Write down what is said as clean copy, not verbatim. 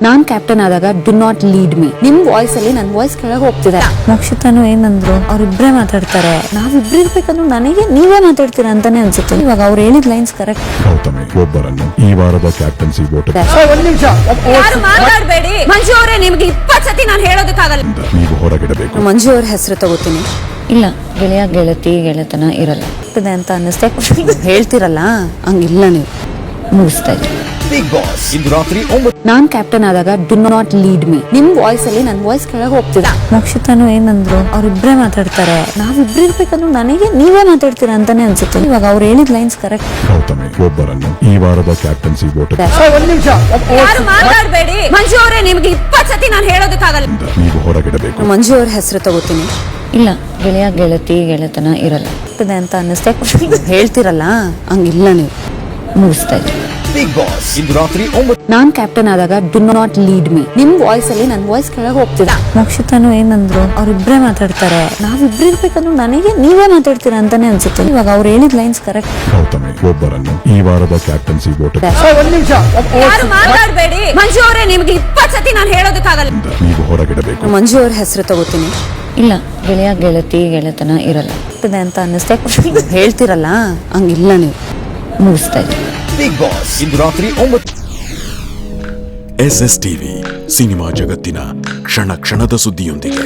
ನಾನ್ captain ಆದಾಗ do not lead me. ನಿಮ್ voice ಅಲ್ಲಿ ನನ್ ವಾಯ್ಸ್ ಕೆಳಗೆ ಹೋಗ್ತಿದೆ. ಮೋಕ್ಷಿತಾನು ಏನಂದ್ರು, ಅವ್ರಿಬ್ರೇ ಮಾತಾಡ್ತಾರೆ, ನಾವಿಬ್ರು ಇರ್ಬೇಕಂದ್ರೆ ನನಗೆ ನೀವೇ ಮಾತಾಡ್ತೀರಾ ಅಂತಾನೆ ಅನ್ಸುತ್ತೆ. ಇವಾಗ ಅವ್ರು ಹೇಳಿದ ಲೈನ್ಸ್ ಕರೆಕ್ಟ್. ಗೌತಮಿ ಒಬ್ಬರನ್ನು ಈ ವಾರದ ಕ್ಯಾಪ್ಟನ್ಸಿ ವೋಟ್ ಯಾರು ಮಾತಾಡಬೇಡಿ. ಮಂಜು ಅವರೇ, ನಿಮ್ಗೆ 20 ಸತಿ ನಾನು ಹೇಳೋದಕ್ಕಾಗಲ್ಲ. ನೀವು ಹೊರಗಿಡಬೇಕು. ಮಂಜು ಅವ್ರ ಹೆಸರು ತಗೋತೀನಿ. ಇಲ್ಲ, ಗೆಳೆಯ ಗೆಳತಿ ಗೆಳೆತನ ಇರಲ್ಲ ಅಂತ ಅನ್ನಿಸ್ತಾ ಹೇಳ್ತಿರಲ್ಲ, ಹಂಗಿಲ್ಲ. ನೀವು ಮುಗಿಸ್ತಾ ಇದ್ದೀವಿ. ಬಿಗ್ ಬಾಸ್ ಇಂದು ರಾತ್ರಿ 9. ನಾನ್ ಕ್ಯಾಪ್ಟನ್ ಆದಾಗ ಡು ನಾಟ್ ಲೀಡ್ ಮೀ. ನಿಮ್ ವಾಯ್ಸ್ ಅಲ್ಲಿ ನನ್ ವಾಯ್ಸ್ ಕೆಳಗೆ ಹೋಗ್ತಿದೆ. ಮೋಕ್ಷಿತಾನು ಏನಂದ್ರು, ಅವ್ರಿಬ್ರೇ ಮಾತಾಡ್ತಾರೆ, ನಾವಿಬ್ರು ಇರ್ಬೇಕಂದ್ರೆ ನನಗೆ ನೀವೇ ಮಾತಾಡ್ತೀರಾ ಅಂತಾನೆ ಅನ್ಸುತ್ತೆ. ಇವಾಗ ಅವ್ರು ಹೇಳಿದ ಲೈನ್ಸ್ ಕರೆಕ್ಟ್. ಗೌತಮಿ ಒಬ್ಬರನ್ನು ಈ ವಾರದ ಕ್ಯಾಪ್ಟನ್ಸಿ ವೋಟ್ ಯಾರು ಮಾತಾಡಬೇಡಿ. ಮಂಜು ಅವರೇ, ನಿಮ್ಗೆ 20 ಸತಿ ನಾನು ಹೇಳೋದಕ್ಕಾಗಲ್ಲ. ನೀವು ಹೊರಗಿಡಬೇಕು. ಮಂಜು ಅವ್ರ ಹೆಸರು ತಗೋತೀನಿ. ಇಲ್ಲ, ಗೆಳೆಯ ಗೆಳತಿ ಗೆಳೆತನ ಇರಲ್ಲ ಅಂತ ಅನ್ನಿಸ್ತಾ ಹೇಳ್ತಿರಲ್ಲ, ಹಂಗಿಲ್ಲ. ನೀವು ಮುಗಿಸ್ತಾ ಇದ್ದೀವಿ. ಬಿಗ್ ಬಾಸ್ ಇಂದು ರಾತ್ರಿ 9. ನಾನ್ ಕ್ಯಾಪ್ಟನ್ ಆದಾಗ ಡು ನಾಟ್ ಲೀಡ್ ಮೀ. ನಿಮ್ ವಾಯ್ಸ್ ಅಲ್ಲಿ ನನ್ ವಾಯ್ಸ್ ಕೆಳಗೆ ಹೋಗ್ತಿದೆ. ಮೋಕ್ಷಿತಾನು ಏನಂದ್ರು, ಅವ್ರಿಬ್ರೇ ಮಾತಾಡ್ತಾರೆ, ನಾವಿಬ್ರು ಇರ್ಬೇಕಂದ್ರೆ ನನಗೆ ನೀವೇ ಮಾತಾಡ್ತೀರಾ ಅಂತಾನೆ ಅನ್ಸುತ್ತೆ. ಇವಾಗ ಅವ್ರು ಹೇಳಿದ ಲೈನ್ಸ್ ಕರೆಕ್ಟ್. ಗೌತಮಿ ಒಬ್ಬರನ್ನು ಈ ವಾರದ ಕ್ಯಾಪ್ಟನ್ಸಿ ವೋಟ್ ಯಾರು ಮಾತಾಡಬೇಡಿ. ಮಂಜು ಅವರೇ, ನಿಮ್ಗೆ 20 ಸತಿ ನಾನು ಹೇಳೋದಕ್ಕಾಗಲ್ಲ. ನೀವು ಹೊರಗಿಡಬೇಕು. ಮಂಜು ಅವ್ರ ಹೆಸರು ತಗೋತೀನಿ. ಇಲ್ಲ, ಗೆಳೆಯ ಗೆಳತಿ ಗೆಳೆತನ ಇರಲ್ಲ ಅಂತ ಅನ್ನಿಸ್ತಾ ಹೇಳ್ತಿರಲ್ಲ, ಹಂಗಿಲ್ಲ. ನೀವು ಮುಗಿಸ್ತಾ ಇದ್ದೀವಿ. ಬಿಗ್ ಬಾಸ್ ಇಂದು ರಾತ್ರಿ 9. SS ಟಿವಿ ಸಿನಿಮಾ ಜಗತ್ತಿನ ಕ್ಷಣ ಕ್ಷಣದ ಸುದ್ದಿಯೊಂದಿಗೆ.